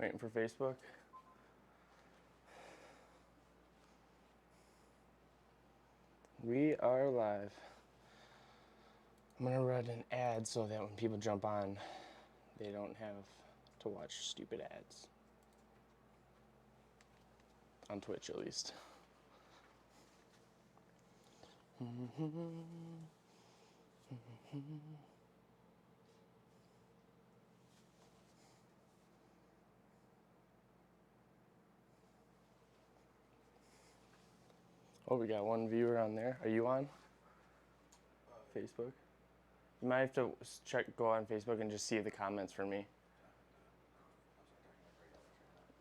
Waiting for Facebook. We are live. I'm gonna run an ad so that when people jump on, they don't have to watch stupid ads. On Twitch, at least. Oh, we got one viewer on there. Are you on Facebook? You might have to go on Facebook and just see the comments for me.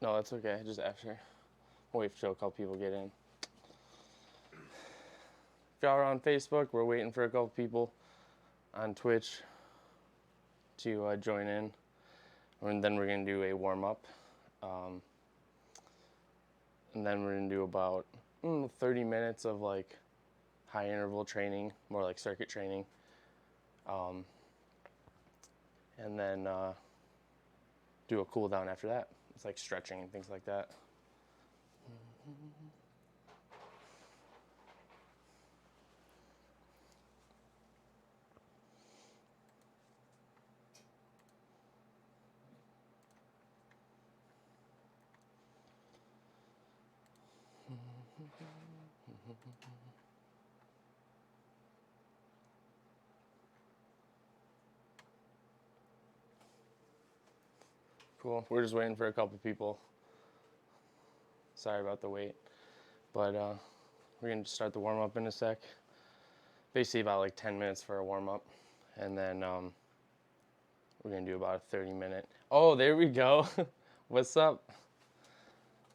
No, that's okay. Just after. We'll wait till a couple people get in. If y'all are on Facebook, we're waiting for a couple people on Twitch to join in. And then we're going to do a warm-up. And then we're going to do about 30 minutes of like high interval training, more like circuit training. And then do a cool down after that. It's like stretching and things like that. Cool. We're just waiting for a couple people. Sorry about the wait. But we're going to start the warm-up in a sec. Basically about like 10 minutes for a warm-up. And then we're going to do about a 30-minute. Oh, there we go. What's up?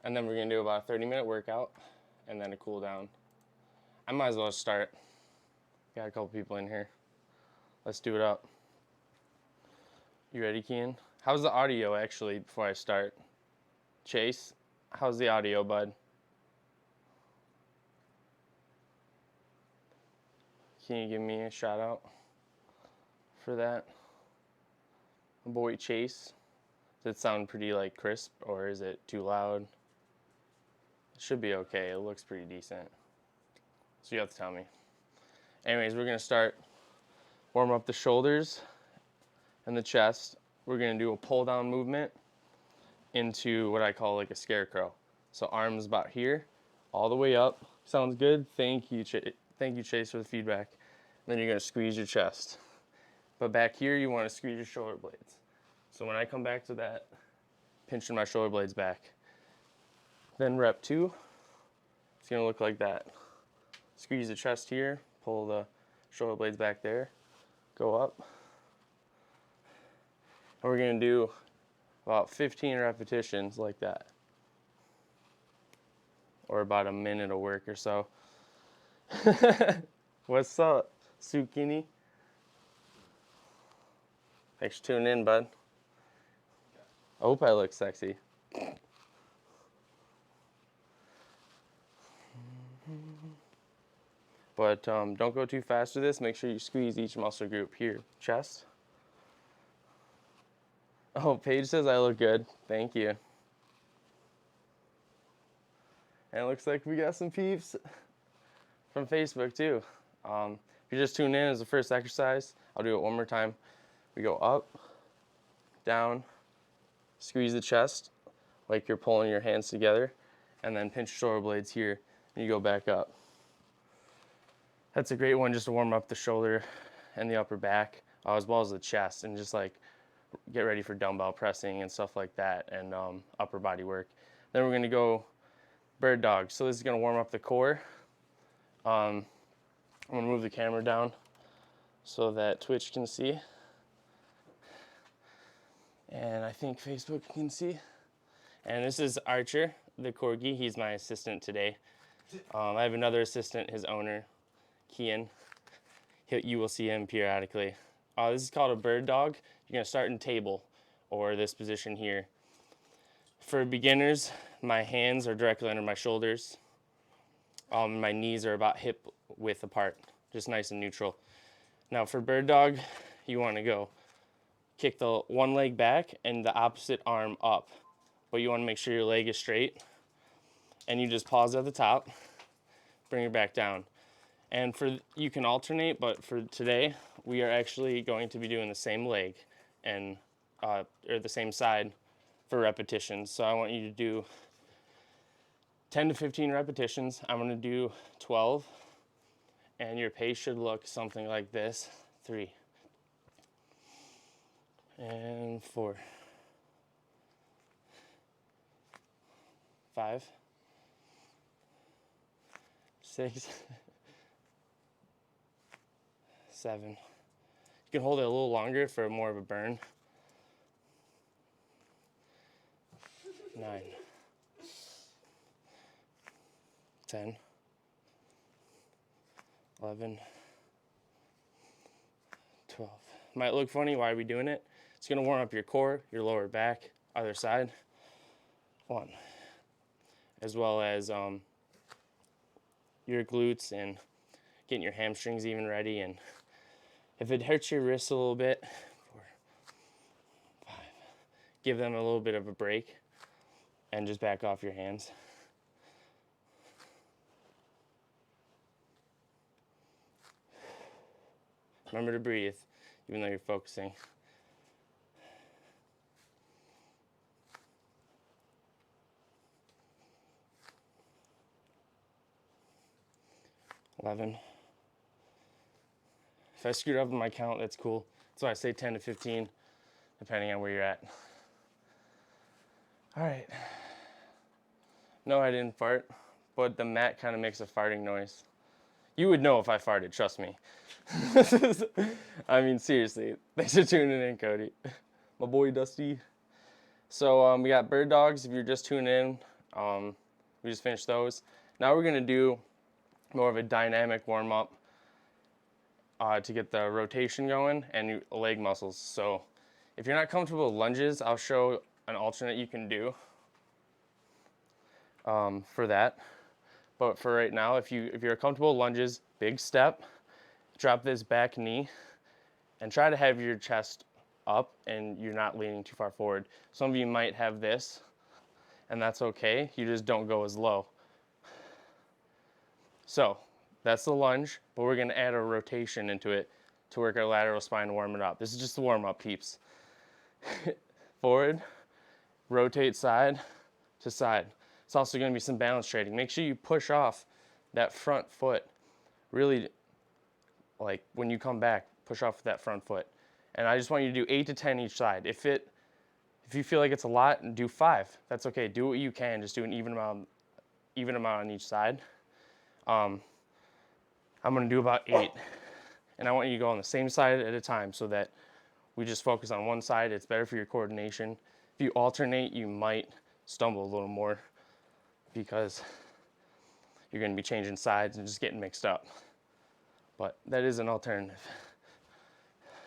And then we're going to do about a 30-minute workout and then a cool down. I might as well start. Got a couple people in here. Let's do it up. You ready, Kian? How's the audio actually before I start? Chase, how's the audio, bud? Can you give me a shout out for that? Boy Chase, does it sound pretty like crisp or is it too loud? It should be okay, it looks pretty decent. So you have to tell me. Anyways, we're gonna start warm up the shoulders and the chest. We're gonna do a pull down movement into what I call like a scarecrow. So arms about here, all the way up. Sounds good? Thank you, Chase, for the feedback. And then you're gonna squeeze your chest. But back here, you wanna squeeze your shoulder blades. So when I come back to that, pinching my shoulder blades back. Then rep 2, it's gonna look like that. Squeeze the chest here, pull the shoulder blades back there, go up. And we're gonna do about 15 repetitions like that. Or about a minute of work or so. What's up, Zucchini? Thanks for tuning in, bud. I hope I look sexy. But don't go too fast with this. Make sure you squeeze each muscle group here. Chest. Oh, Paige says I look good. Thank you. And it looks like we got some peeps from Facebook too. If you're just tuning in as the first exercise, I'll do it one more time. We go up, down, squeeze the chest like you're pulling your hands together, and then pinch shoulder blades here, and you go back up. That's a great one just to warm up the shoulder and the upper back, as well as the chest, and just like get ready for dumbbell pressing and stuff like that, and upper body work. Then we're gonna go bird dog. So this is gonna warm up the core. I'm gonna move the camera down so that Twitch can see. And I think Facebook can see. And this is Archer, the corgi. He's my assistant today. I have another assistant, his owner, Kian. You will see him periodically. This is called a bird dog. You're gonna start in table, or this position here. For beginners, my hands are directly under my shoulders. My knees are about hip width apart, just nice and neutral. Now for bird dog, you wanna go kick the one leg back and the opposite arm up but you want to make sure your leg is straight. And you just pause at the top, bring it back down. And you can alternate, but for today, we are actually going to be doing the same leg and or the same side for repetitions. So I want you to do 10 to 15 repetitions. I'm going to do 12, and your pace should look something like this. 3 and 4, 5, 6, 7. You can hold it a little longer for more of a burn. 9, 10, 11, 12. Might look funny. Why are we doing it? It's going to warm up your core, your lower back, other side. 1. As well as your glutes and getting your hamstrings even ready. And if it hurts your wrists a little bit, 4, 5, give them a little bit of a break and just back off your hands. Remember to breathe, even though you're focusing. 11. If I screwed up in my count, that's cool. So I say 10 to 15, depending on where you're at. All right. No, I didn't fart, but the mat kind of makes a farting noise. You would know if I farted, trust me. I mean, seriously. Thanks for tuning in, Cody. My boy, Dusty. So we got bird dogs. If you're just tuning in, we just finished those. Now we're going to do more of a dynamic warm-up to get the rotation going and your leg muscles. So if you're not comfortable with lunges, I'll show an alternate you can do for that. But for right now, if you're comfortable with lunges, big step, drop this back knee, and try to have your chest up and you're not leaning too far forward. Some of you might have this, and that's okay. You just don't go as low. So that's the lunge, but we're gonna add a rotation into it to work our lateral spine and warm it up. This is just the warm up, peeps. Forward, rotate side to side. It's also gonna be some balance trading. Make sure you push off that front foot. Really, like when you come back, push off that front foot. And I just want you to do 8 to 10 each side. If you feel like it's a lot, do 5. That's okay. Do what you can. Just do an even amount on each side. I'm gonna do about 8, and I want you to go on the same side at a time so that we just focus on one side. It's better for your coordination. If you alternate, you might stumble a little more because you're gonna be changing sides and just getting mixed up. But that is an alternative.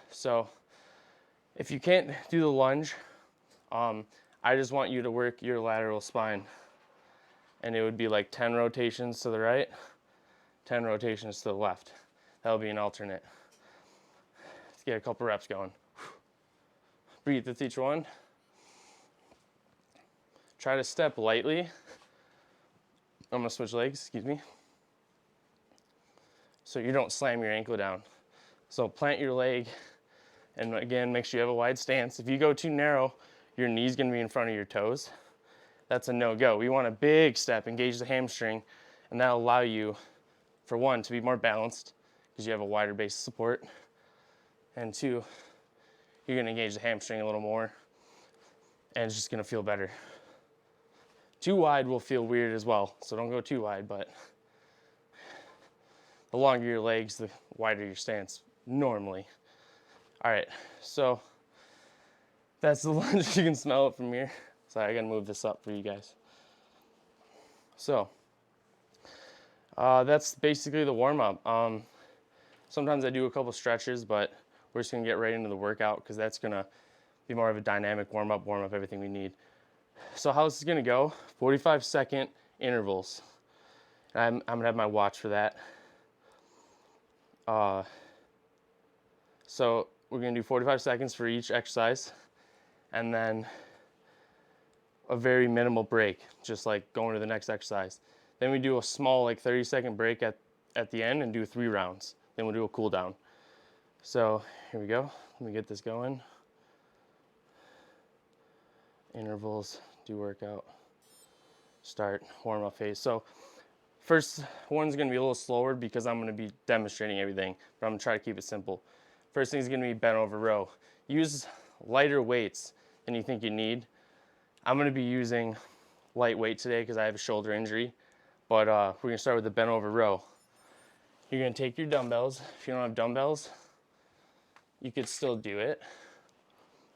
So if you can't do the lunge, I just want you to work your lateral spine. And it would be like 10 rotations to the right, 10 rotations to the left. That'll be an alternate. Let's get a couple reps going. Breathe with each one. Try to step lightly. I'm gonna switch legs, excuse me. So you don't slam your ankle down. So plant your leg, and again, make sure you have a wide stance. If you go too narrow, your knee's gonna be in front of your toes. That's a no-go. We want a big step, engage the hamstring, and that'll allow you, for one, to be more balanced because you have a wider base of support, and 2, you're gonna engage the hamstring a little more, and it's just gonna feel better. Too wide will feel weird as well, so don't go too wide, but the longer your legs, the wider your stance normally. All right, so that's the lunge. You can smell it from here. Sorry, I gotta move this up for you guys. So that's basically the warm-up. Sometimes I do a couple stretches, but we're just gonna get right into the workout because that's gonna be more of a dynamic warm-up, everything we need. So how this is gonna go, 45-second intervals. I'm gonna have my watch for that. So we're gonna do 45 seconds for each exercise, and then a very minimal break, just like going to the next exercise. Then we do a small, like 30-second break at the end and do 3 rounds. Then we'll do a cool down. So here we go. Let me get this going. Intervals, do workout. Start, warm up phase. So first one's gonna be a little slower because I'm gonna be demonstrating everything, but I'm gonna try to keep it simple. First thing is gonna be bent over row. Use lighter weights than you think you need. I'm gonna be using light weight today because I have a shoulder injury, but we're gonna start with the bent over row. You're gonna take your dumbbells. If you don't have dumbbells, you could still do it.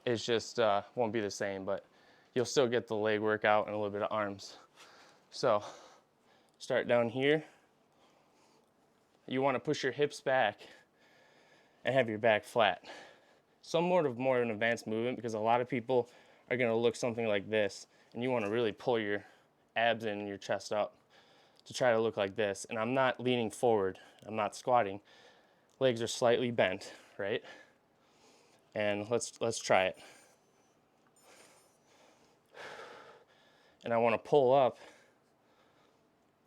It's just won't be the same, but you'll still get the leg workout and a little bit of arms. So start down here. You want to push your hips back and have your back flat. Somewhat of more of an advanced movement because a lot of people are going to look something like this, and you want to really pull your abs in and your chest up to try to look like this. And I'm not leaning forward. I'm not squatting. Legs are slightly bent, right? And let's try it. And I want to pull up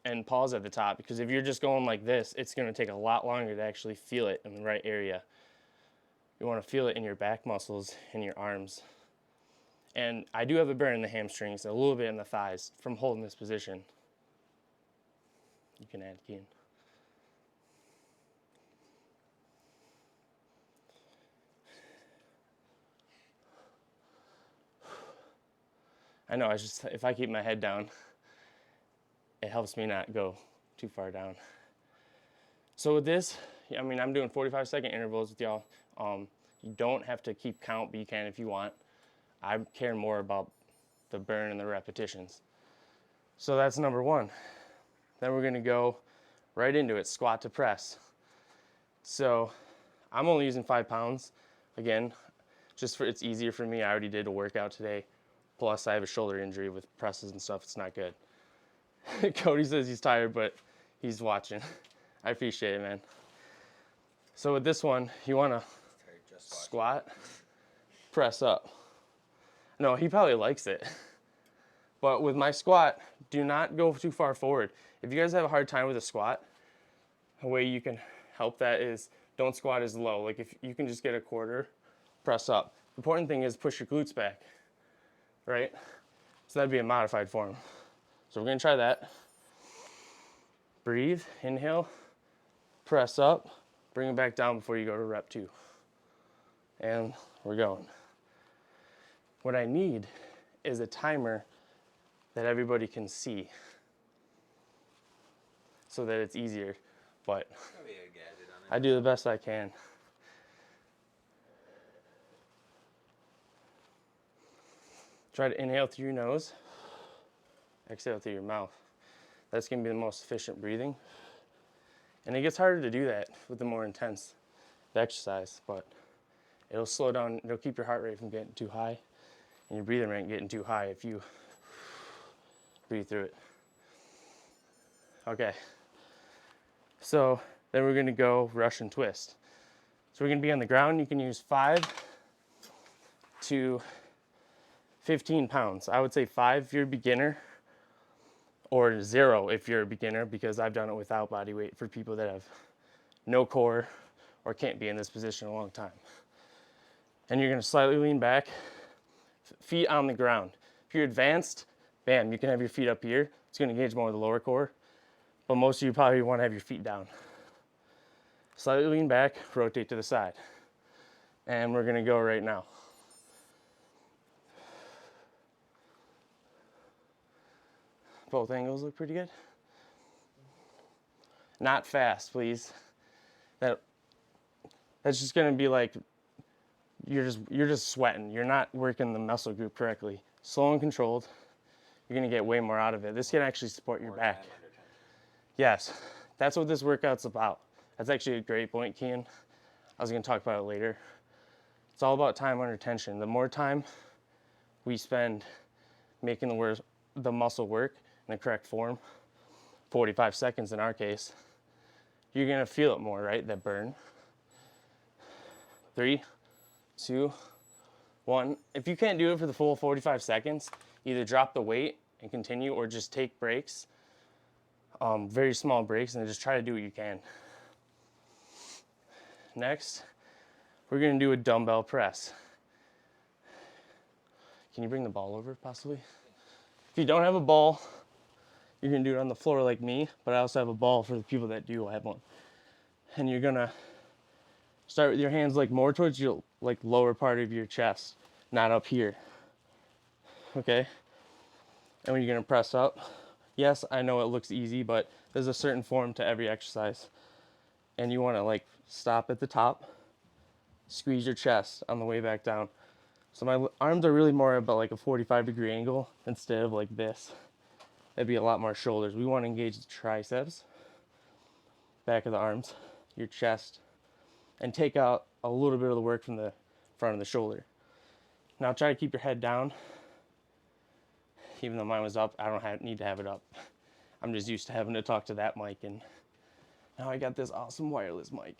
and pause at the top because if you're just going like this, it's going to take a lot longer to actually feel it in the right area. You want to feel it in your back muscles and your arms. And I do have a burn in the hamstrings, a little bit in the thighs from holding this position. You can add Keen. I know, if I keep my head down, it helps me not go too far down. So with this, I mean, I'm doing 45-second intervals with y'all. You don't have to keep count, but you can if you want. I care more about the burn and the repetitions. So that's number 1. Then we're gonna go right into it, squat to press. So I'm only using 5 pounds. Again, it's easier for me. I already did a workout today. Plus I have a shoulder injury with presses and stuff. It's not good. Cody says he's tired, but he's watching. I appreciate it, man. So with this one, you wanna squat, press up. No, he probably likes it. But with my squat, do not go too far forward. If you guys have a hard time with a squat, a way you can help that is don't squat as low. Like if you can just get a quarter, press up. The important thing is push your glutes back, right? So that'd be a modified form. So we're gonna try that. Breathe, inhale, press up, bring it back down before you go to rep 2. And we're going. What I need is a timer that everybody can see so that it's easier, but I do the best I can. Try to inhale through your nose, exhale through your mouth. That's gonna be the most efficient breathing. And it gets harder to do that with the more intense exercise, but it'll slow down, it'll keep your heart rate from getting too high and your breathing rate getting too high if you breathe through it. Okay, so then we're gonna go Russian twist. So we're gonna be on the ground. You can use 5 to 15 pounds. I would say 5 if you're a beginner, or 0 if you're a beginner, because I've done it without body weight for people that have no core or can't be in this position a long time. And you're gonna slightly lean back, feet on the ground. If you're advanced, bam, you can have your feet up here. It's gonna engage more of the lower core, but most of you probably wanna have your feet down. Slightly lean back, rotate to the side. And we're gonna go right now. Both angles look pretty good. Not fast, please. That's just gonna be like, you're just sweating. You're not working the muscle group correctly. Slow and controlled. You're gonna get way more out of it. This can actually support your back. Yes, that's what this workout's about. That's actually a great point, Kian. I was gonna talk about it later. It's all about time under tension. The more time we spend making the muscle work in the correct form, 45 seconds in our case, you're gonna feel it more, right? That burn. 3, 2, One, if you can't do it for the full 45 seconds, either drop the weight and continue or just take breaks, very small breaks, and just try to do what you can. Next, we're gonna do a dumbbell press. Can you bring the ball over possibly? If you don't have a ball, you're gonna do it on the floor like me, but I also have a ball for the people that do have one. And you're gonna start with your hands like more towards your like lower part of your chest, not up here. Okay? And when you're gonna press up, yes, I know it looks easy, but there's a certain form to every exercise. And you wanna like stop at the top, squeeze your chest on the way back down. So my arms are really more about like a 45-degree angle instead of like this. That'd be a lot more shoulders. We wanna engage the triceps, back of the arms, your chest, and take out a little bit of the work from the front of the shoulder. Now try to keep your head down. Even though mine was up, I don't need to have it up. I'm just used to having to talk to that mic, and now I got this awesome wireless mic.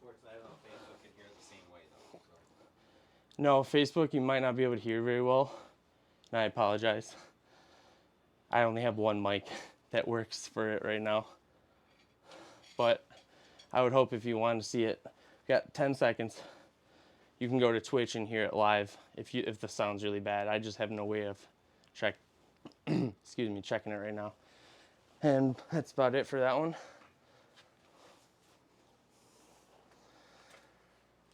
Fortunately, I don't know if Facebook can hear it the same way though. So. No, Facebook you might not be able to hear very well, and I apologize. I only have one mic that works for it right now. But I would hope if you want to see it, got 10 seconds. You can go to Twitch and hear it live if the sound's really bad. I just have no way of checking it right now. And that's about it for that one.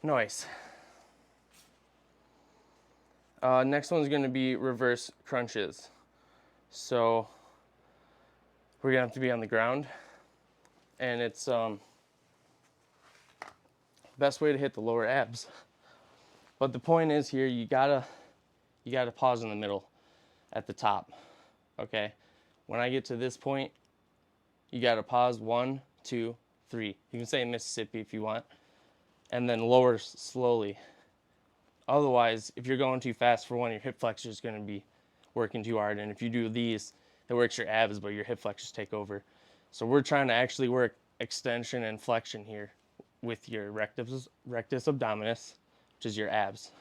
Nice. Next one's going to be reverse crunches. So we're going to have to be on the ground. And it's best way to hit the lower abs. But the point is here, you gotta pause in the middle at the top. Okay? When I get to this point, you gotta pause 1, 2, 3. You can say Mississippi if you want. And then lower slowly. Otherwise, if you're going too fast for one, your hip flexor is going to be working too hard. And if you do these, it works your abs, but your hip flexors take over. So we're trying to actually work extension and flexion here with your rectus abdominis, which is your abs.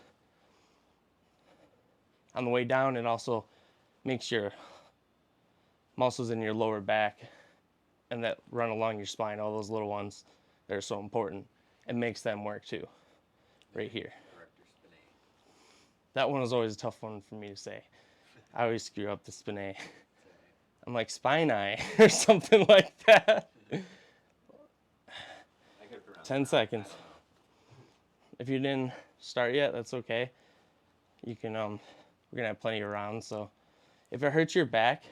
On the way down, it also makes your muscles in your lower back and that run along your spine, all those little ones that are so important, it makes them work too, right here. That one was always a tough one for me to say. I always screw up the spinae. I'm like spine-eye or something like that. 10 seconds. If you didn't start yet, that's okay. You can, we're gonna have plenty of rounds, so if it hurts your back,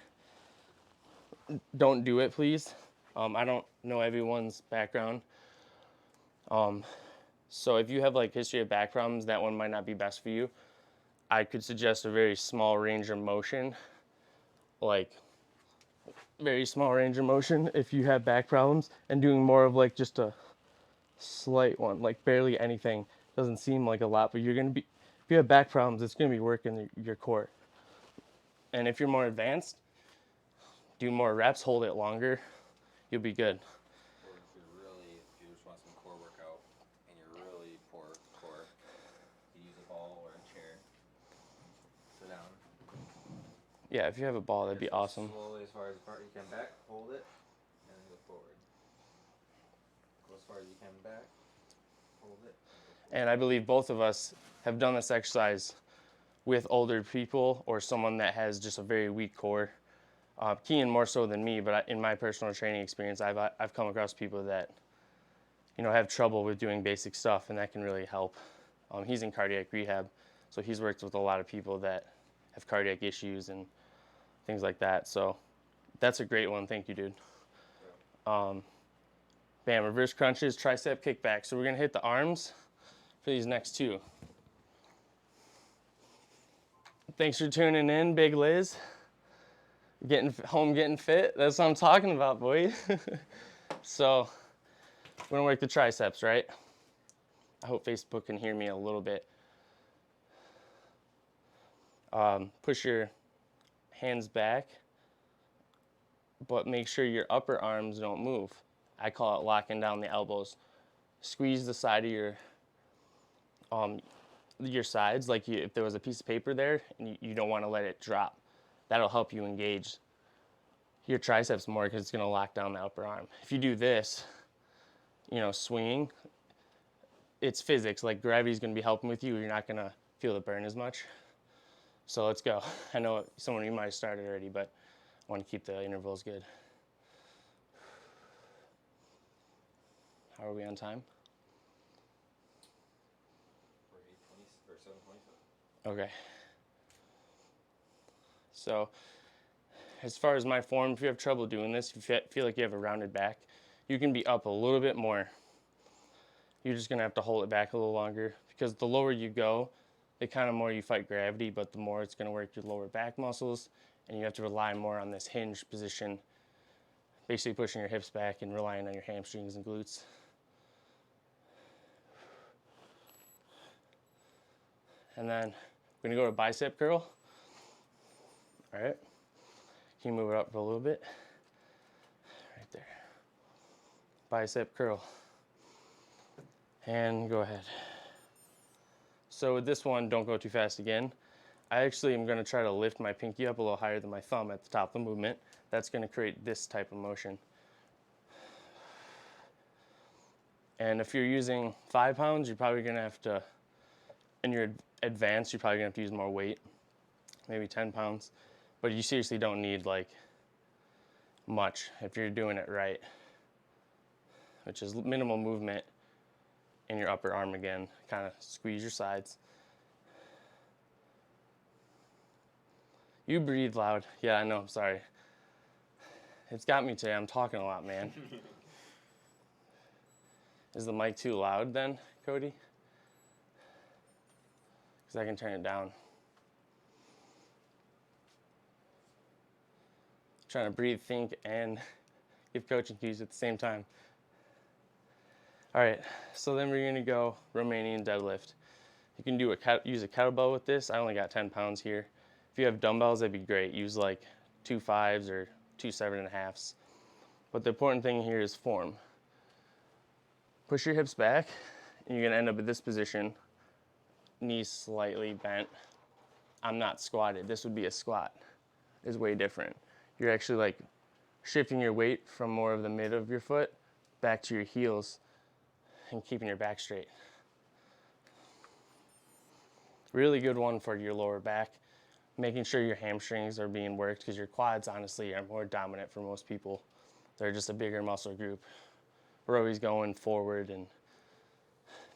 don't do it, please. I don't know everyone's background. So if you have like history of back problems, that one might not be best for you. I could suggest a very small range of motion, like very small range of motion if you have back problems, and doing more of like just a slight one, like barely anything. Doesn't seem like a lot, but you're gonna be, if you have back problems, it's gonna be working your core. And if you're more advanced, do more reps, hold it longer, you'll be good. Or if you just want some core workout and you're really poor core, you use a ball or a chair. Sit down. Yeah, if you have a ball, that'd be awesome. Slowly as far as you can back, hold it, and then go forward. Go as far as you can back, hold it. And I believe both of us have done this exercise with older people or someone that has just a very weak core. Kean more so than me, but in my personal training experience, I've come across people that, have trouble with doing basic stuff, and that can really help. He's in cardiac rehab, so he's worked with a lot of people that have cardiac issues and things like that. So that's a great one. Thank you, dude. Bam, reverse crunches, tricep kickback. So we're gonna hit the arms for these next two. Thanks for tuning in, Big Liz. Getting fit. That's what I'm talking about, boy. So we're gonna work the triceps, right? I hope Facebook can hear me a little bit. Push your hands back, but make sure your upper arms don't move. I call it locking down the elbows. Squeeze the side of your your sides, like if there was a piece of paper there and you don't want to let it drop, that'll help you engage your triceps more because it's going to lock down the upper arm. If you do this, swinging, it's physics. Like gravity's going to be helping with you. You're not going to feel the burn as much. So let's go. I know some of you might have started already, but I want to keep the intervals good. How are we on time? We're 8:20 or 7:27. Okay. So as far as my form, if you have trouble doing this, if you feel like you have a rounded back, you can be up a little bit more. You're just going to have to hold it back a little longer because the lower you go, the kind of more you fight gravity, but the more it's going to work your lower back muscles, and you have to rely more on this hinge position, basically pushing your hips back and relying on your hamstrings and glutes. And then we're going to go to bicep curl. All right. Can you move it up a little bit? Right there. Bicep curl. And go ahead. So with this one, don't go too fast again. I actually am going to try to lift my pinky up a little higher than my thumb at the top of the movement. That's going to create this type of motion. And if you're using 5 pounds, you're probably going to have to, in your advanced, you're probably going to have to use more weight, maybe 10 pounds. But you seriously don't need like much if you're doing it right, which is minimal movement in your upper arm again. Kind of squeeze your sides. You breathe loud. Yeah, I know, I'm sorry. It's got me today. I'm talking a lot, man. Is the mic too loud then, Cody? Because I can turn it down. Trying to breathe, think, and give coaching cues at the same time. All right, so then we're gonna go Romanian deadlift. You can use a kettlebell with this. I only got 10 pounds here. If you have dumbbells, that'd be great. Use like 2 5s or 2 7.5s. But the important thing here is form. Push your hips back, and you're gonna end up in this position, knees slightly bent. I'm not squatted. This would be a squat. It's way different. You're actually like shifting your weight from more of the mid of your foot back to your heels and keeping your back straight. Really good one for your lower back, making sure your hamstrings are being worked because your quads honestly are more dominant for most people. They're just a bigger muscle group. We're always going forward and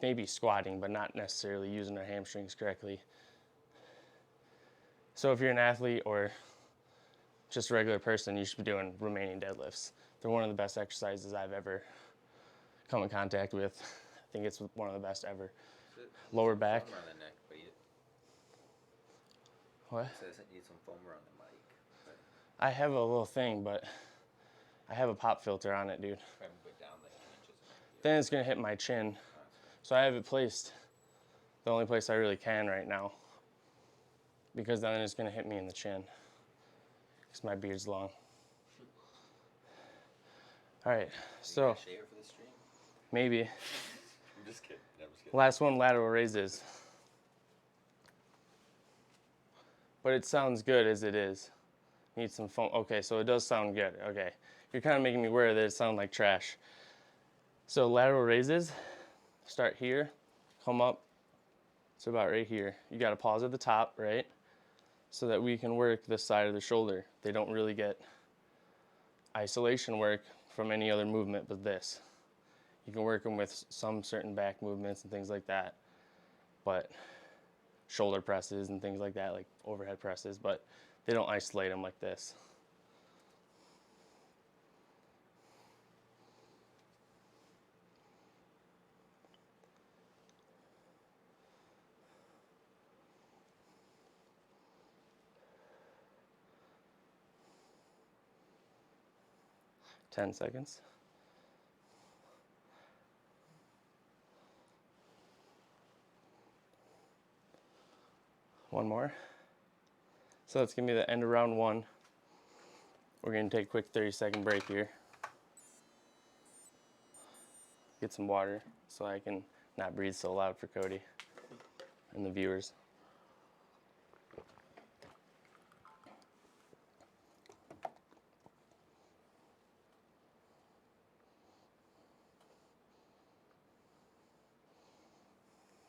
maybe squatting, but not necessarily using our hamstrings correctly. So if you're an athlete or just a regular person, you should be doing Romanian deadlifts. They're one of the best exercises I've ever come in contact with. I think it's one of the best ever. Lower back. Foam around the neck, but What? it says it needs some foam around the mic. But I have a little thing, but I have a pop filter on it, dude. probably put down like 2 inches. Then it's gonna hit my chin. So I have it placed the only place I really can right now, because then it's gonna hit me in the chin because my beard's long. All right, so You got a shaver for the stream? maybe. I'm just kidding. No, I'm just kidding. Last one, lateral raises. But it sounds good as it is. Need some foam. Okay, so it does sound good. Okay, you're kind of making me aware that it sounds like trash. So lateral raises, start here, come up. It's about right here. You got to pause at the top, right? So that we can work this side of the shoulder. They don't really get isolation work from any other movement but this. You can work them with some certain back movements and things like that, but shoulder presses and things like that, like overhead presses, but they don't isolate them like this. Ten seconds. One more. So that's gonna be the end of round 1. We're gonna take a quick 30-second break here. Get some water so I can not breathe so loud for Cody. and the viewers.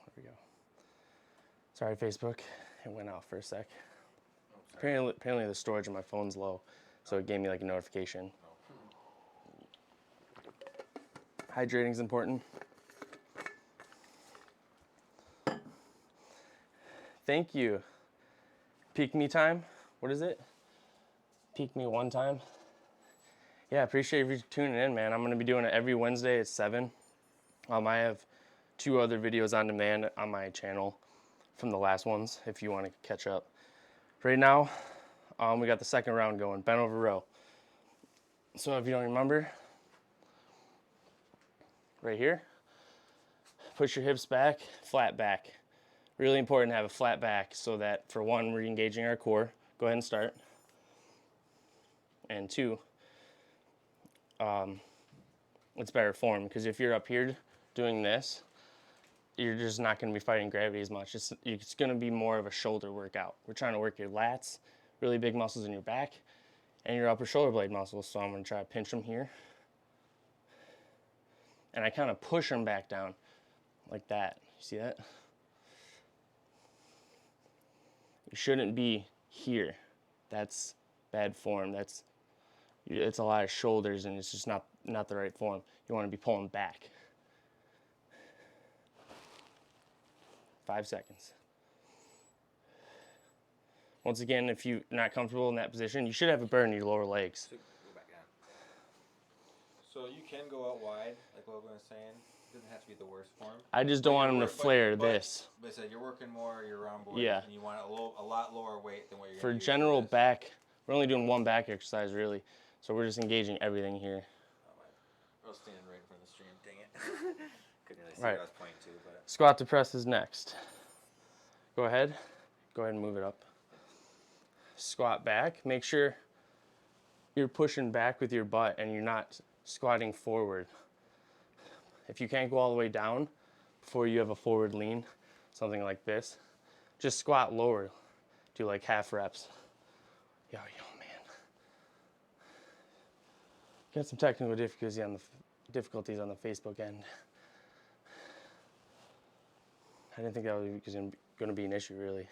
There we go. Sorry, Facebook. It went out for a sec. Oh, sorry. Apparently the storage on my phone's low, so it gave me like a notification. Hydrating's important. Thank you. Peek me time. What is it? Peek me one time. Yeah, appreciate you tuning in, man. I'm gonna be doing it every Wednesday at 7. I have 2 other videos on demand on my channel from the last ones if you want to catch up. Right now, we got the second round going, bent over row. So if you don't remember, right here, push your hips back, flat back. Really important to have a flat back so that, for 1, we're engaging our core. Go ahead and start. And 2, it's better form, because if you're up here doing this, you're just not going to be fighting gravity as much. It's going to be more of a shoulder workout. We're trying to work your lats, really big muscles in your back, and your upper shoulder blade muscles. So I'm going to try to pinch them here. And I kind of push them back down like that. You see that? You shouldn't be here. That's bad form. It's a lot of shoulders, and it's just not the right form. You want to be pulling back. 5 seconds. Once again, if you're not comfortable in that position, you should have a burn in your lower legs. So, go back down. So you can go out wide, like Logan was saying. It doesn't have to be the worst form. I just don't want them to flare this. But so you're working more your round board, Yeah. and you want a lot lower weight than what you're For gonna use general this. back, we're only doing 1 back exercise really. So we're just engaging everything here. I was standing right in front of the stream, dang it. Couldn't really see Right. what I was pointing to, but Squat to press is next. Go ahead and move it up. Squat back. Make sure you're pushing back with your butt and you're not squatting forward. If you can't go all the way down before you have a forward lean, something like this, just squat lower. Do like half reps. Yo, man. Got some technical difficulties on the Facebook end. I didn't think that was going to be an issue, really.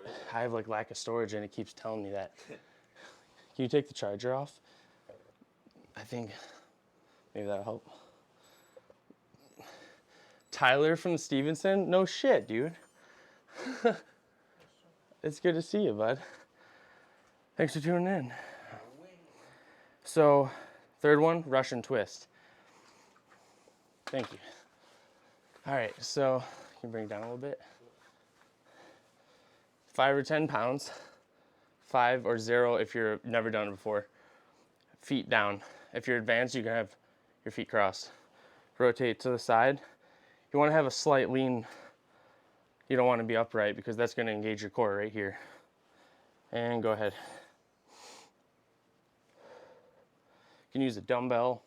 what is it? I have like lack of storage, and it keeps telling me that. Can you take the charger off? I think maybe that'll help. Tyler from Stevenson? No shit, dude. It's good to see you, bud. Thanks for tuning in. So, third one, Russian twist. Thank you. All right, so you can bring it down a little bit. 5 or 10 pounds. 5 or 0 if you've never done it before. Feet down. If you're advanced, you can have your feet crossed. Rotate to the side. You want to have a slight lean. You don't want to be upright because that's going to engage your core right here. And go ahead. You can use a dumbbell,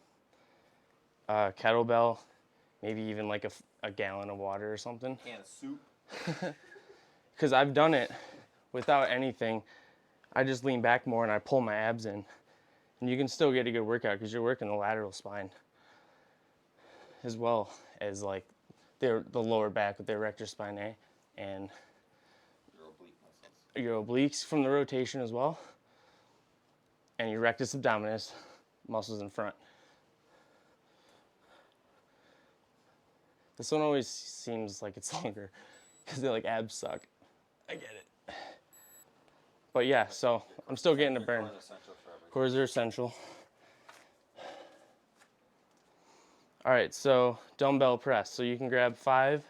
a kettlebell, maybe even like a gallon of water or something. Can of soup. Because I've done it without anything. I just lean back more and I pull my abs in. And you can still get a good workout because you're working the lateral spine as well as like the lower back with the erector spinae and Your oblique muscles. your obliques from the rotation as well, and your rectus abdominis muscles in front. This one always seems like it's longer because they're like abs suck. I get it. But yeah, so I'm still getting a burn. Core is essential for everything. Cores are essential. All right, so dumbbell press. So you can grab 5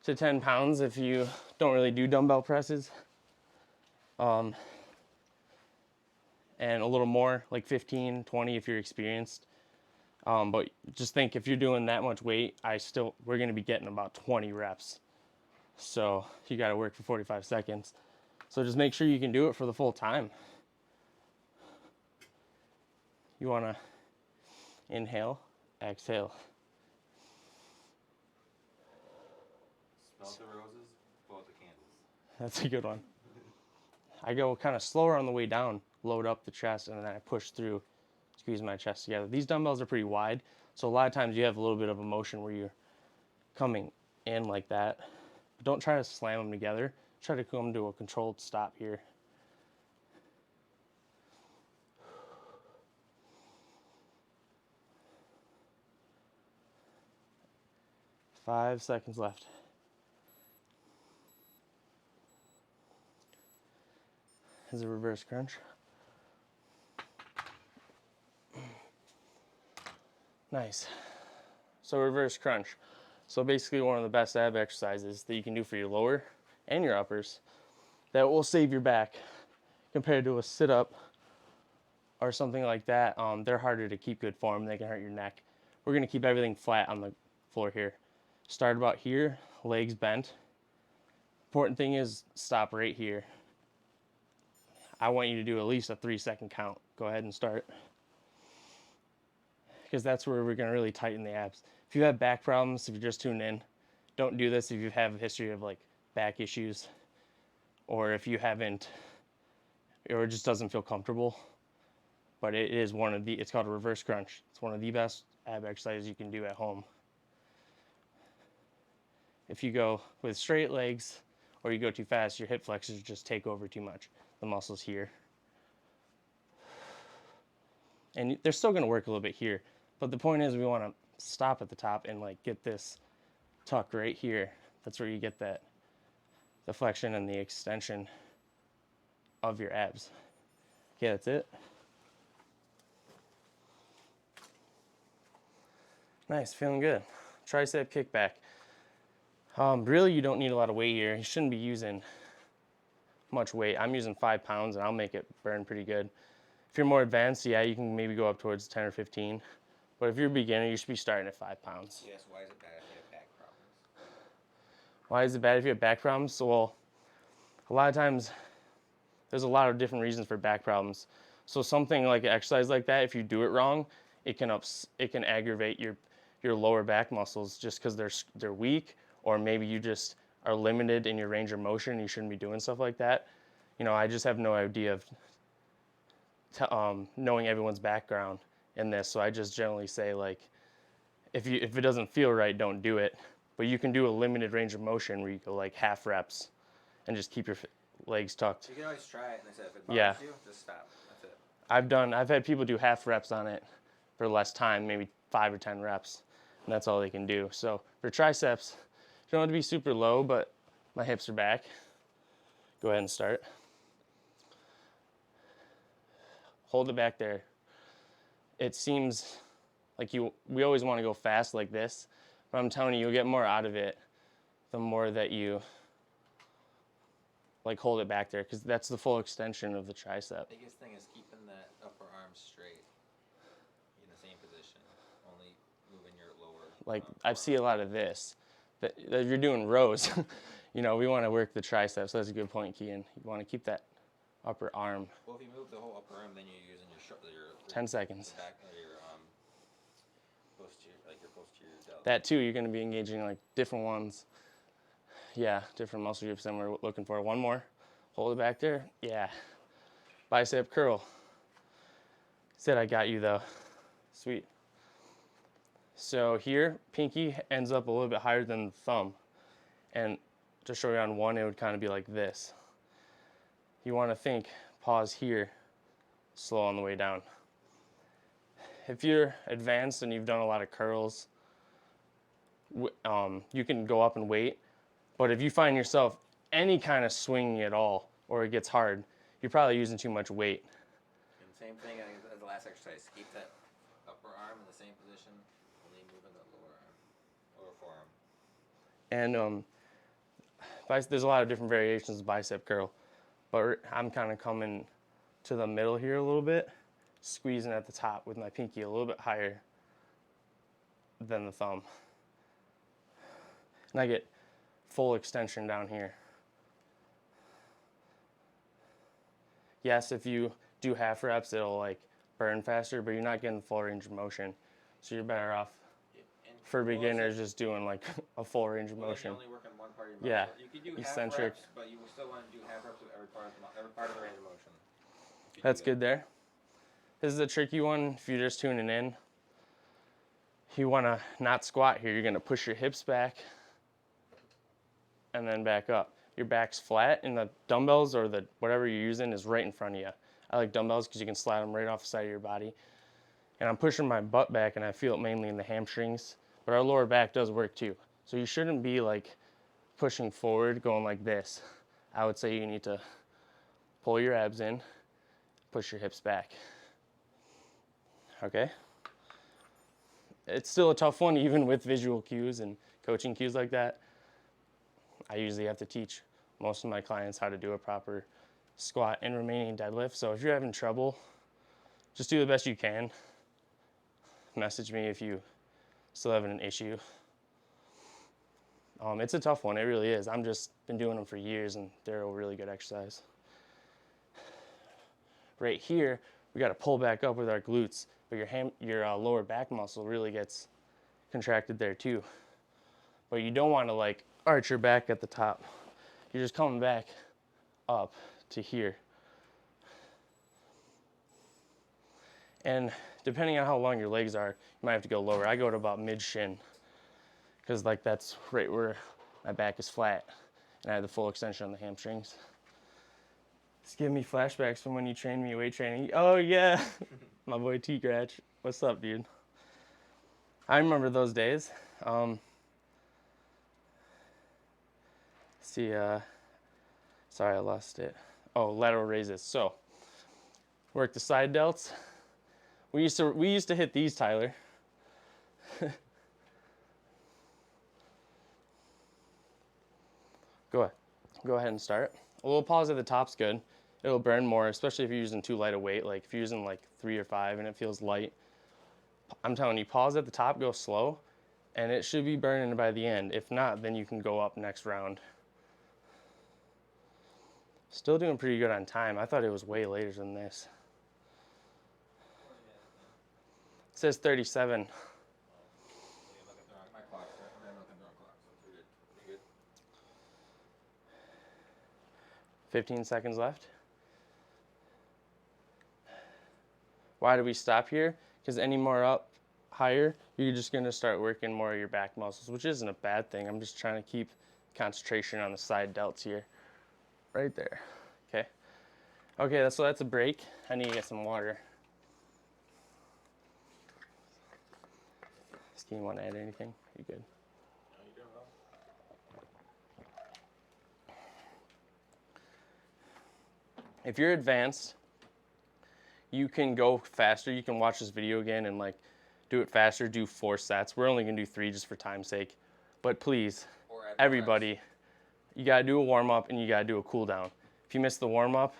to 10 pounds if you don't really do dumbbell presses. And a little more, like 15, 20 if you're experienced. But just think if you're doing that much weight, we're gonna be getting about 20 reps. So you gotta work for 45 seconds. So just make sure you can do it for the full time. You wanna inhale, exhale. Not the roses, but the candles. That's a good one. I go kind of slower on the way down, load up the chest, and then I push through, squeeze my chest together. These dumbbells are pretty wide, so a lot of times you have a little bit of a motion where you're coming in like that. But don't try to slam them together. Try to come to a controlled stop here. 5 seconds left. Is a reverse crunch. Nice. So reverse crunch. So basically one of the best ab exercises that you can do for your lower and your uppers that will save your back compared to a sit-up or something like that. They're harder to keep good form. They can hurt your neck. We're going to keep everything flat on the floor here. Start about here, legs bent. Important thing is stop right here. I want you to do at least a 3-second count. Go ahead and start. Because that's where we're going to really tighten the abs. If you have back problems, if you're just tuning in, don't do this if you have a history of like back issues, or if you haven't, or it just doesn't feel comfortable. But it is one of the, it's called a reverse crunch. It's one of the best ab exercises you can do at home. If you go with straight legs or you go too fast, your hip flexors just take over too much. The muscles here. And they're still going to work a little bit here. But the point is we want to stop at the top and like get this tuck right here. That's where you get that, the flexion and the extension of your abs. Okay, that's it. Nice, feeling good. Tricep kickback. Really, you don't need a lot of weight here. You shouldn't be using much weight. I'm using 5 pounds and I'll make it burn pretty good. If you're more advanced, yeah, you can maybe go up towards 10 or 15. But if you're a beginner, you should be starting at 5 pounds. Yes, why is it bad if you have back problems? Why is it bad if you have back problems? So, well, a lot of times, there's a lot of different reasons for back problems. So something like an exercise like that, if you do it wrong, it can aggravate your lower back muscles just because they're weak, or maybe you just are limited in your range of motion. You shouldn't be doing stuff like that. You know, I just have no idea of knowing everyone's background in this, so I just generally say like, if it doesn't feel right, don't do it. But you can do a limited range of motion where you go like half reps, and just keep your legs tucked. You can always try it, and they said if it bothers Yeah. you, just stop. That's it. I've had people do half reps on it for less time, maybe 5 or 10 reps, and that's all they can do. So for triceps, you don't have to be super low, but my hips are back. Go ahead and start. Hold it back there. It seems like we always want to go fast like this, but I'm telling you, you'll get more out of it the more that you like hold it back there, because that's the full extension of the tricep. Biggest thing is keeping that upper arm straight in the same position. Only moving your lower. Like I see a lot of this. That you're doing rows. You know, we want to work the triceps. That's a good point, Kean. You want to keep that upper arm. Well, if you move the whole upper arm, then you're using your 10 seconds. back of your posterior, like your posterior delt. That too, you're going to be engaging like different ones. Yeah, different muscle groups than we're looking for. One more. Hold it back there. Yeah. Bicep curl. Said I got you though. Sweet. So here, pinky ends up a little bit higher than the thumb. And to show you on one, it would kind of be like this. You want to think, pause here, slow on the way down. If you're advanced and you've done a lot of curls, you can go up and wait. But if you find yourself any kind of swinging at all, or it gets hard, you're probably using too much weight. And same thing as the last exercise. Keep that upper arm in the same position, only moving the lower arm, lower forearm. And there's a lot of different variations of bicep curl, but I'm kind of coming to the middle here a little bit, squeezing at the top with my pinky a little bit higher than the thumb. And I get full extension down here. Yes, if you do half reps, it'll like burn faster, but you're not getting the full range of motion. So you're better off for beginners just doing like a full range of motion. You're only working one part of your Yeah, You could do half eccentric. reps, but you still want to do half reps of every part of the range of motion. That's good there. This is a tricky one if you're just tuning in. You want to not squat here. You're going to push your hips back and then back up. Your back's flat and the dumbbells or the whatever you're using is right in front of you. I like dumbbells because you can slide them right off the side of your body. And I'm pushing my butt back and I feel it mainly in the hamstrings, but our lower back does work too. So you shouldn't be like pushing forward, going like this. I would say you need to pull your abs in, push your hips back. Okay? It's still a tough one, even with visual cues and coaching cues like that. I usually have to teach most of my clients how to do a proper squat and remaining deadlift. So if you're having trouble, just do the best you can. Message me if you still having an issue. It's a tough one, it really is. I'm just been doing them for years and they're a really good exercise. Right here, we got to pull back up with our glutes, but your lower back muscle really gets contracted there too. But you don't want to like arch your back at the top. You're just coming back up to here. And depending on how long your legs are, you might have to go lower. I go to about mid shin because like that's right where my back is flat and I have the full extension on the hamstrings. It's giving me flashbacks from when you trained me weight training. Oh yeah, my boy T-Gratch. What's up, dude? I remember those days. Sorry, I lost it. Oh, lateral raises. So, work the side delts. We used to hit these, Tyler. Go ahead and start. A little pause at the top's good. It'll burn more, especially if you're using too light a weight. Like if you're using like 3 or 5 and it feels light. I'm telling you, pause at the top, go slow, and it should be burning by the end. If not, then you can go up next round. Still doing pretty good on time. I thought it was way later than this. It says 37. My clock's there. I'm looking at the wrong clock, so it's good. You're good. 15 seconds left. Why do we stop here? Because any more up higher, you're just going to start working more of your back muscles, which isn't a bad thing. I'm just trying to keep concentration on the side delts here. Right there. Okay. Okay, so that's a break. I need to get some water. Do you want to add anything? You good? No, you're doing well. If you're advanced, you can go faster. You can watch this video again and like do it faster, do 4 sets. We're only gonna do 3 just for time's sake. But please, everybody, you gotta do a warm up and you gotta do a cool down. If you miss the warm up,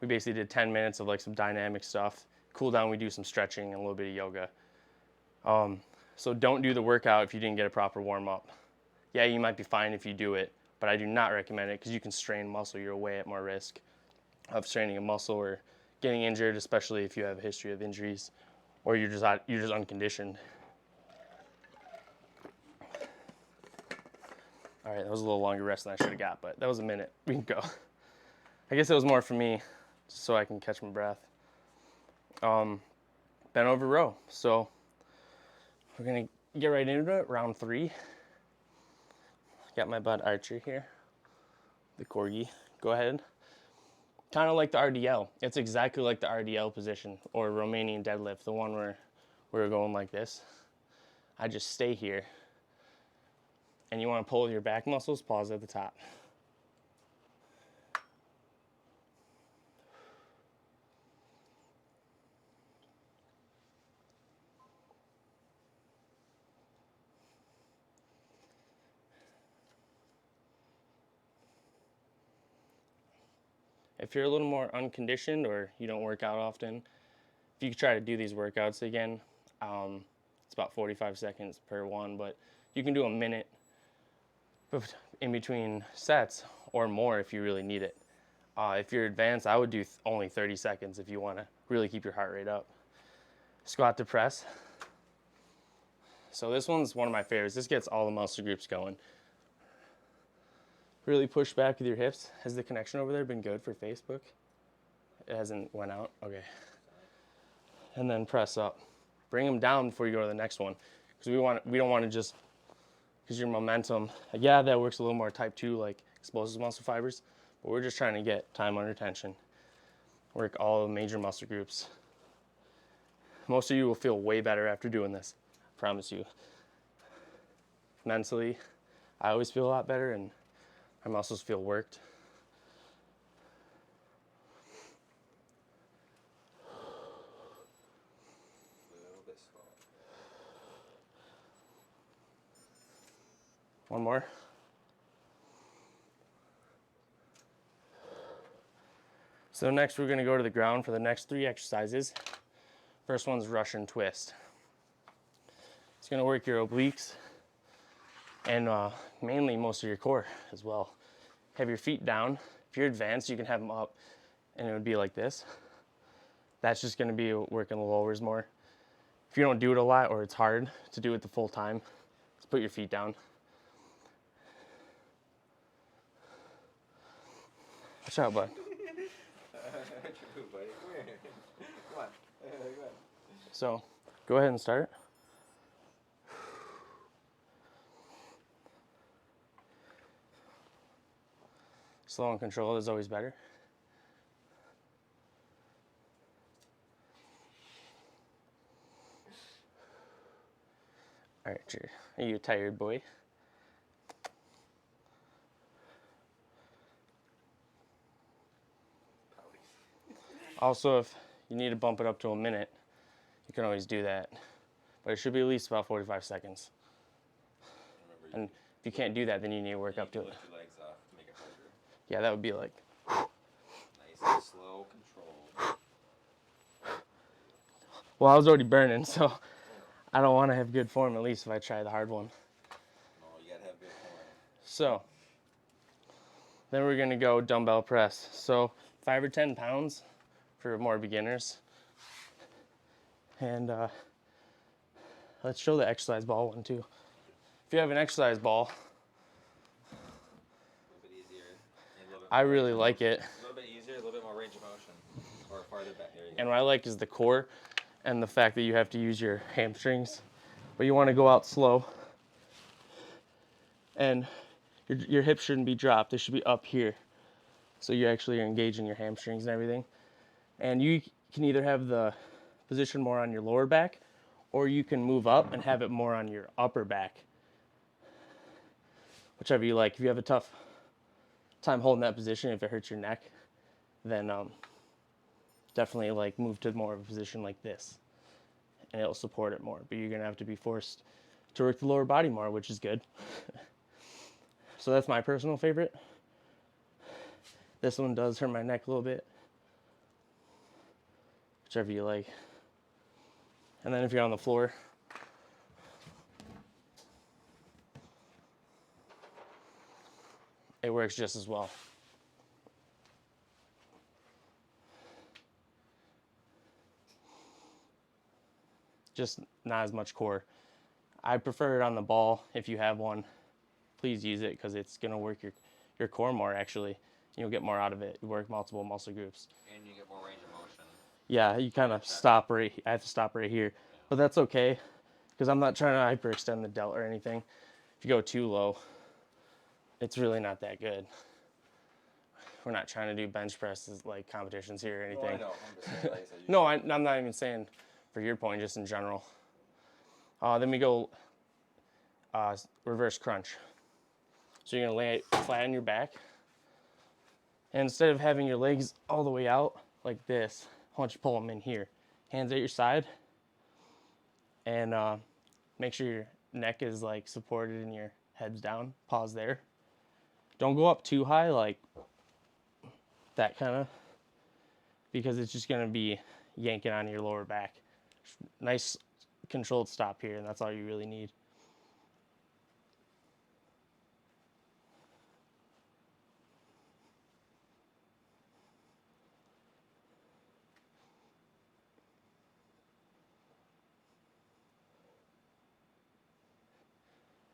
we basically did 10 minutes of like some dynamic stuff. Cool down, we do some stretching and a little bit of yoga. So don't do the workout if you didn't get a proper warm up. Yeah, you might be fine if you do it, but I do not recommend it because you can strain muscle. You're way at more risk of straining a muscle or getting injured, especially if you have a history of injuries or you're just unconditioned. All right, that was a little longer rest than I should have got, but that was a minute. We can go. I guess it was more for me, just so I can catch my breath. Bent over row. So we're gonna get right into it, round 3. Got my bud Archer here, the corgi. Go ahead. Kind of like the RDL. It's exactly like the RDL position or Romanian deadlift, the one where we're going like this. I just stay here. And you want to pull your back muscles, pause at the top. If you're a little more unconditioned or you don't work out often, if you try to do these workouts again, it's about 45 seconds per one, but you can do a minute in between sets or more if you really need it. If you're advanced, I would do only 30 seconds if you want to really keep your heart rate up. Squat to press. So this one's one of my favorites. This gets all the muscle groups going. Really push back with your hips. Has the connection over there been good for Facebook? It hasn't went out? Okay. And then press up. Bring them down before you go to the next one. Because we don't want to just, because your momentum, yeah, that works a little more type 2, like explosive muscle fibers, but we're just trying to get time under tension. Work all the major muscle groups. Most of you will feel way better after doing this, I promise you. Mentally, I always feel a lot better, and my muscles feel worked. A little bit slow. One more. So next we're going to go to the ground for the next 3 exercises. First one's Russian twist. It's going to work your obliques and mainly most of your core as well. Have your feet down. If you're advanced, you can have them up, and it would be like this. That's just going to be working the lowers more. If you don't do it a lot or it's hard to do it the full time, just put your feet down. Watch out, bud. Come on. So, go ahead and start. Slow and controlled is always better. All right, are you a tired boy? Also, if you need to bump it up to a minute, you can always do that. But it should be at least about 45 seconds. And if you can't do that, then you need to work up to it. Lift your legs off to make it harder. Yeah, that would be like. Nice and slow, controlled. Well, I was already burning, so I don't want to have good form, at least if I try the hard one. No, you gotta have good form. So, then we're going to go dumbbell press. So, 5 or 10 pounds for more beginners. And let's show the exercise ball one too. If you have an exercise ball, A little bit easier. And a little bit I more really range of like motion. it. A little bit easier, a little bit more range of motion. Or farther back. There you go. And what I like is the core and the fact that you have to use your hamstrings. But you want to go out slow. And your hips shouldn't be dropped. They should be up here. So you actually are engaging your hamstrings and everything. And you can either have the position more on your lower back, or you can move up and have it more on your upper back. Whichever you like. If you have a tough time holding that position, if it hurts your neck, then definitely like move to more of a position like this, and it'll support it more. But you're gonna have to be forced to work the lower body more, which is good. So that's my personal favorite. This one does hurt my neck a little bit. Whichever you like. And then if you're on the floor, it works just as well. Just not as much core. I prefer it on the ball. If you have one, please use it because it's going to work your core more actually. You'll get more out of it. You work multiple muscle groups. And you get more range of motion. Yeah, you kind of stop right. I have to stop right here, but that's okay because I'm not trying to hyperextend the delt or anything. If you go too low, it's really not that good. We're not trying to do bench presses like competitions here or anything. No, I know. I'm just saying, like I said, you No, I'm not even saying for your point, just in general. Then we go reverse crunch. So you're gonna lay flat on your back, and instead of having your legs all the way out like this, I want you to pull them in here. Hands at your side, and make sure your neck is like supported and your head's down. Pause there. Don't go up too high, like that kind of, because it's just gonna be yanking on your lower back. Nice controlled stop here, and that's all you really need.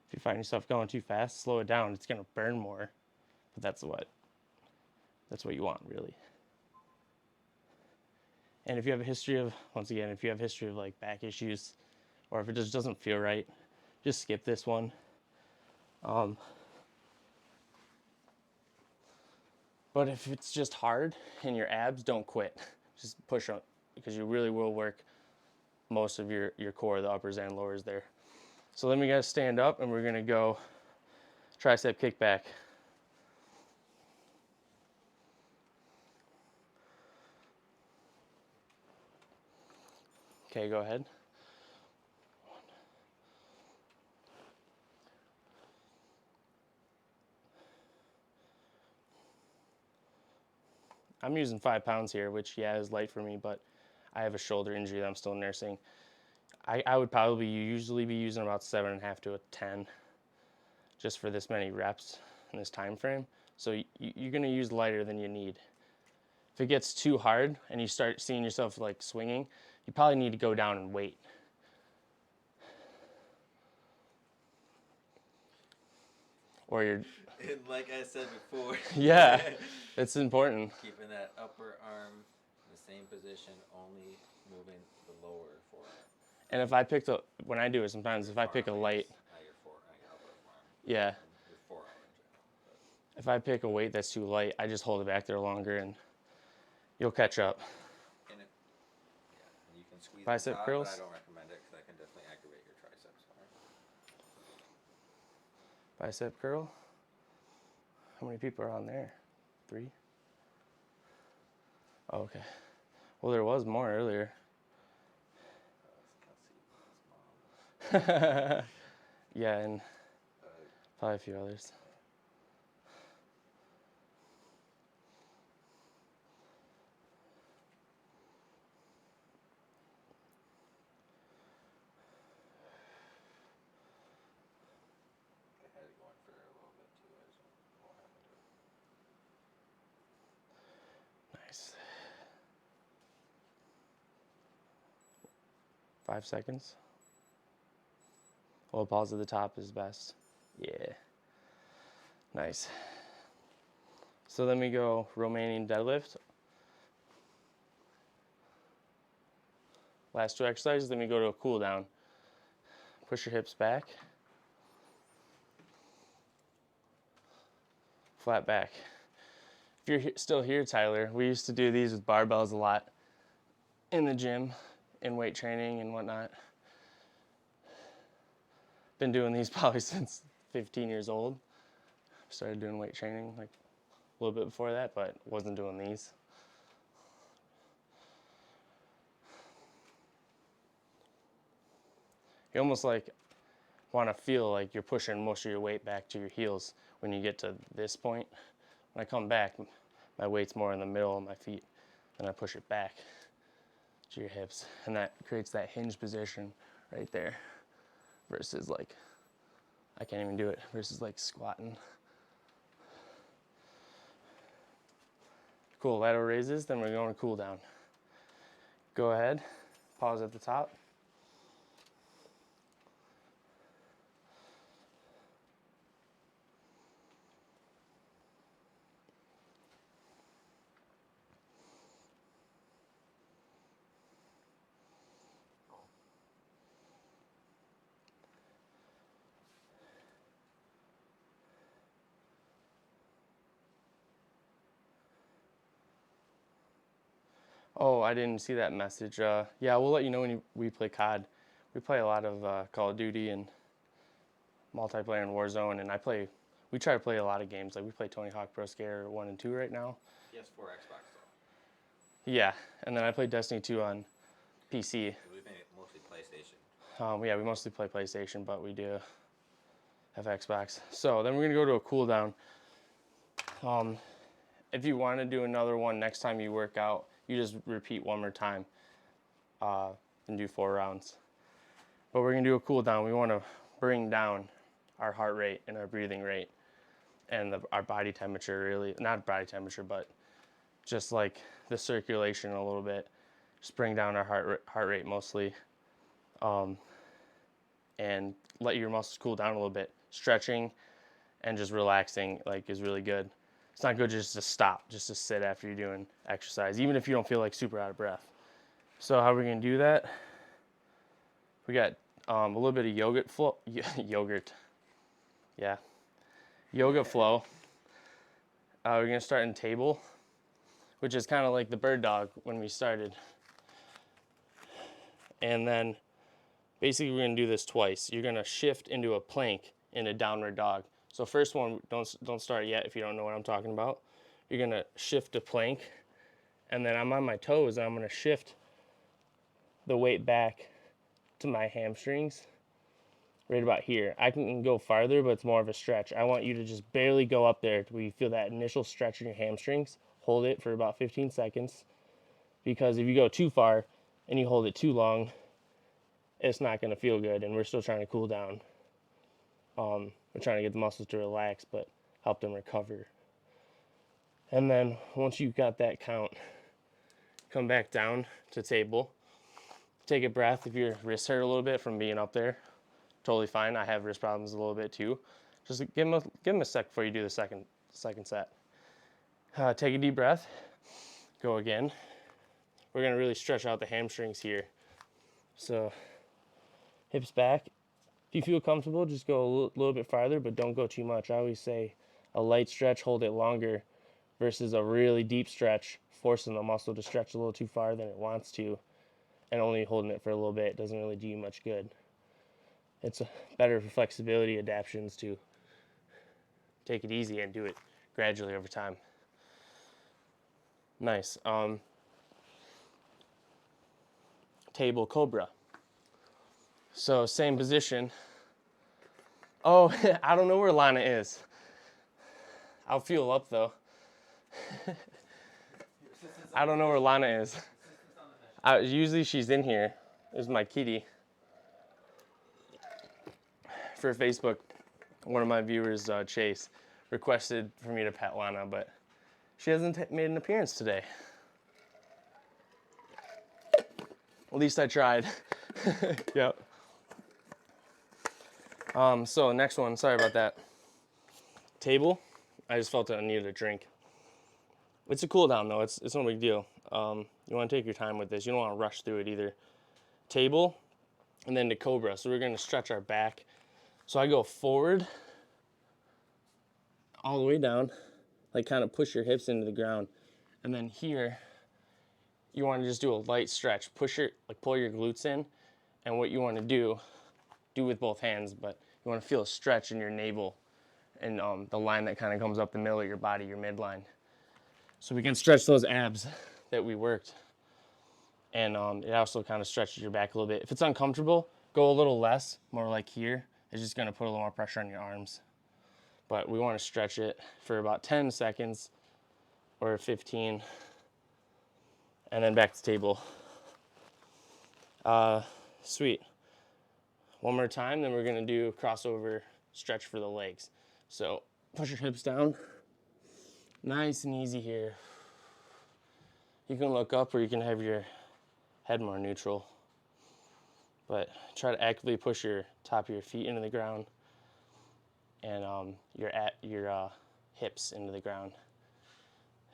If you find yourself going too fast, slow it down. It's gonna burn more. but that's what you want, really. And if you have a history of, once again, if you have a history of like back issues, or if it just doesn't feel right, just skip this one. But if it's just hard in your abs, don't quit. Just push on, because you really will work most of your core, the uppers and lowers there. So then we gotta stand up and we're gonna go tricep kickback. Okay, go ahead. I'm using 5 pounds here, which yeah is light for me, but I have a shoulder injury that I'm still nursing. I would probably usually be using about 7.5 to a 10 just for this many reps in this time frame. So you're gonna use lighter than you need. If it gets too hard and you start seeing yourself like swinging, you probably need to go down and wait. Or you're, And like I said before, yeah, it's important. keeping that upper arm in the same position, only moving the lower forearm. And if I picked a, when I do it sometimes, if I pick a Forearm, light, not your upper arm. yeah, Your forearm in general. if I pick a weight that's too light, I just hold it back there longer and you'll catch up. And you can squeeze Bicep the top, curls? but I don't recommend it because that can definitely aggravate your triceps. Bicep curl. How many people are on there? 3? Oh, okay. Well, there was more earlier. Yeah, and probably a few others. I had it going for a little bit too. I just don't know what happened to it. Nice. 5 seconds. Well, pause at the top is best. Yeah. Nice. So then we go Romanian deadlift. Last 2 exercises, then we go to a cool down. Push your hips back. Flat back. If you're still here, Tyler, we used to do these with barbells a lot in the gym, in weight training and whatnot. Been doing these probably since 15 years old. Started doing weight training like a little bit before that, but wasn't doing these. You almost like want to feel like you're pushing most of your weight back to your heels when you get to this point. When I come back, my weight's more in the middle of my feet, and I push it back to your hips, and that creates that hinge position right there versus like, I can't even do it, versus like squatting. Cool, lateral raises, then we're going to cool down. Go ahead, pause at the top. Oh, I didn't see that message. Yeah, we'll let you know when we play COD. We play a lot of Call of Duty and multiplayer in Warzone, and we try to play a lot of games. Like we play Tony Hawk Pro Skater 1 and 2 right now. PS4, Xbox though. Yeah, and then I play Destiny 2 on PC. We've been mostly PlayStation. Yeah, we mostly play PlayStation, but we do have Xbox. So then we're gonna go to a cool down. If you want to do another one next time you work out, you just repeat one more time and do 4 rounds. But we're gonna do a cool down. We want to bring down our heart rate and our breathing rate and our body temperature, really, not body temperature, but just like the circulation a little bit. Just bring down our heart rate mostly, and let your muscles cool down a little bit. Stretching and just relaxing like is really good. it's not good just to stop, just to sit after you're doing exercise, even if you don't feel like super out of breath. So how are we gonna do that? We got a little bit of yogurt flow, yogurt, yeah, yoga flow. We're gonna start in table, which is kind of like the bird dog when we started. And then basically we're gonna do this twice. You're gonna shift into a plank in a downward dog. So first one, don't start yet if you don't know what I'm talking about. You're gonna shift to plank, and then I'm on my toes and I'm gonna shift the weight back to my hamstrings right about here. I can go farther, but it's more of a stretch. I want you to just barely go up there where you feel that initial stretch in your hamstrings. Hold it for about 15 seconds, because if you go too far and you hold it too long, it's not going to feel good, and we're still trying to cool down. We're trying to get the muscles to relax, but help them recover. And then once you've got that count, come back down to table. Take a breath if your wrists hurt a little bit from being up there. Totally fine. I have wrist problems a little bit too. Just give them a sec before you do the second set. Take a deep breath. Go again. We're gonna really stretch out the hamstrings here. So hips back. If you feel comfortable, just go a little bit farther, but don't go too much. I always say a light stretch, hold it longer, versus a really deep stretch, forcing the muscle to stretch a little too far than it wants to, and only holding it for a little bit doesn't really do you much good. It's better for flexibility adaptations to take it easy and do it gradually over time. Nice. Table cobra. So same position. Oh, I don't know where Lana is. I'll fuel up though. I don't know where Lana is. Usually she's in here. There's my kitty. For Facebook, one of my viewers, Chase, requested for me to pet Lana, but she hasn't made an appearance today. At least I tried. Yep. So next one, sorry about that. Table. I just felt that I needed a drink. It's a cool down though, it's no big deal. You wanna take your time with this. You don't wanna rush through it either. Table, and then to cobra. So we're gonna stretch our back. So I go forward, all the way down, like kind of push your hips into the ground. And then here, you wanna just do a light stretch. Pull your glutes in. And what you wanna do with both hands, but you wanna feel a stretch in your navel and the line that kind of comes up the middle of your body, your midline. So we can stretch those abs that we worked. And it also kind of stretches your back a little bit. If it's uncomfortable, go a little less, more like here. It's just gonna put a little more pressure on your arms. But we wanna stretch it for about 10 seconds or 15, and then back to table. Sweet. One more time, then we're gonna do a crossover stretch for the legs. So push your hips down. Nice and easy here. You can look up or you can have your head more neutral. But try to actively push your top of your feet into the ground and your hips into the ground.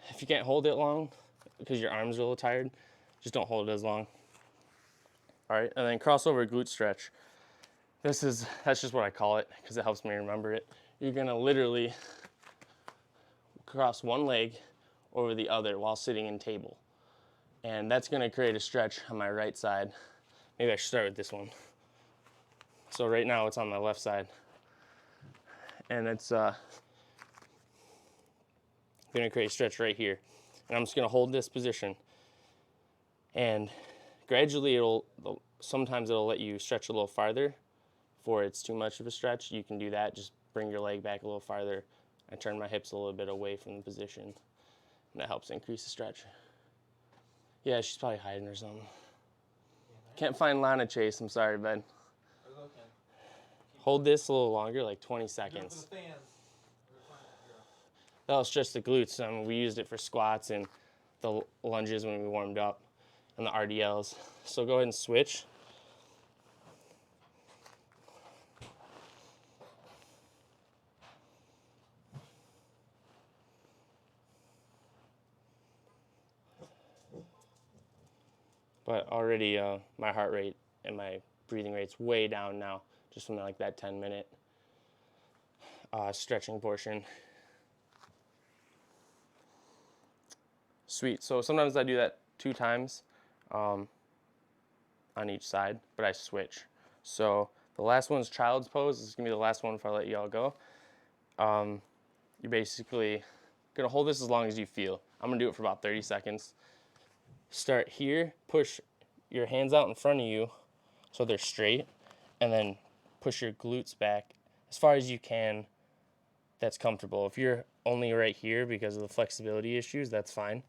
If you can't hold it long because your arms are a little tired, just don't hold it as long. All right, and then crossover glute stretch. That's just what I call it because it helps me remember it. You're gonna literally cross one leg over the other while sitting in table. And that's gonna create a stretch on my right side. Maybe I should start with this one. So right now it's on my left side. And it's gonna create a stretch right here. And I'm just gonna hold this position. And gradually sometimes it'll let you stretch a little farther. Before it's too much of a stretch, you can do that. Just bring your leg back a little farther. I turn my hips a little bit away from the position. And that helps increase the stretch. Yeah, she's probably hiding or something. Can't find Lana, Chase. I'm sorry, bud. Hold this a little longer, like 20 seconds. That'll stretch the glutes. We used it for squats and the lunges when we warmed up and the RDLs. So go ahead and switch. But already my heart rate and my breathing rate's way down now, just from like that 10-minute stretching portion. Sweet. So sometimes I do that 2 times on each side, but I switch. So the last one's child's pose. This is gonna be the last one if I let you all go. You're basically gonna hold this as long as you feel. I'm gonna do it for about 30 seconds. Start here, push your hands out in front of you so they're straight, and then push your glutes back as far as you can. That's comfortable. If you're only right here because of the flexibility issues, that's fine.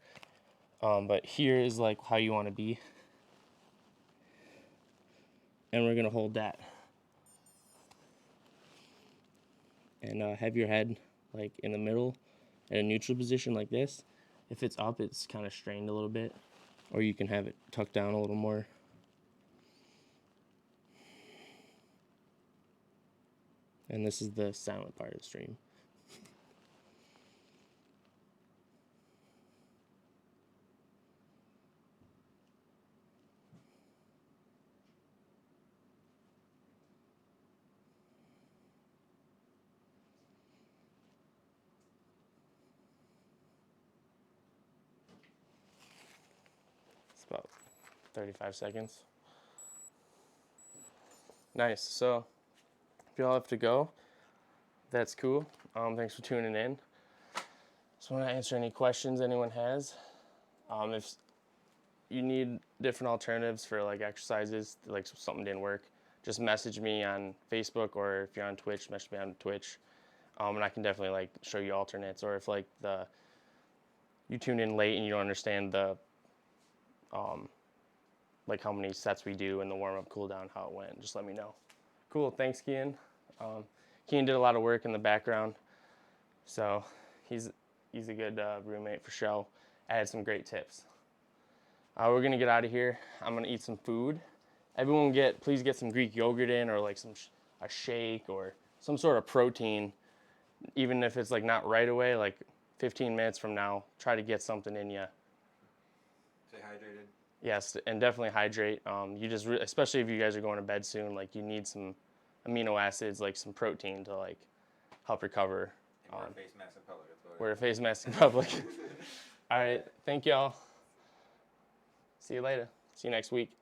But here is like how you want to be. And we're gonna hold that. And have your head like in the middle in a neutral position like this. If it's up, it's kind of strained a little bit, or you can have it tucked down a little more. And this is the silent part of the stream. It's about 35 seconds. Nice. So if y'all have to go, that's cool. Thanks for tuning in. Just want to answer any questions anyone has. If you need different alternatives for like exercises, like something didn't work, just message me on Facebook, or if you're on Twitch, message me on Twitch. And I can definitely like show you alternates, or if like you tune in late and you don't understand the like how many sets we do and the warm-up cool down, how it went, just let me know. Cool. Thanks, Kian. Kian did a lot of work in the background, so he's a good roommate for show. Added some great tips. We're gonna get out of here. I'm gonna eat some food. Everyone please get some Greek yogurt in, or like a shake or some sort of protein, even if it's like not right away, like 15 minutes from now. Try to get something in you. Stay hydrated. Yes, and definitely hydrate. You just especially if you guys are going to bed soon, like you need some amino acids, like some protein to like help recover. And wear a face mask in public. Wear a face mask in public. All right, thank y'all. See you later. See you next week.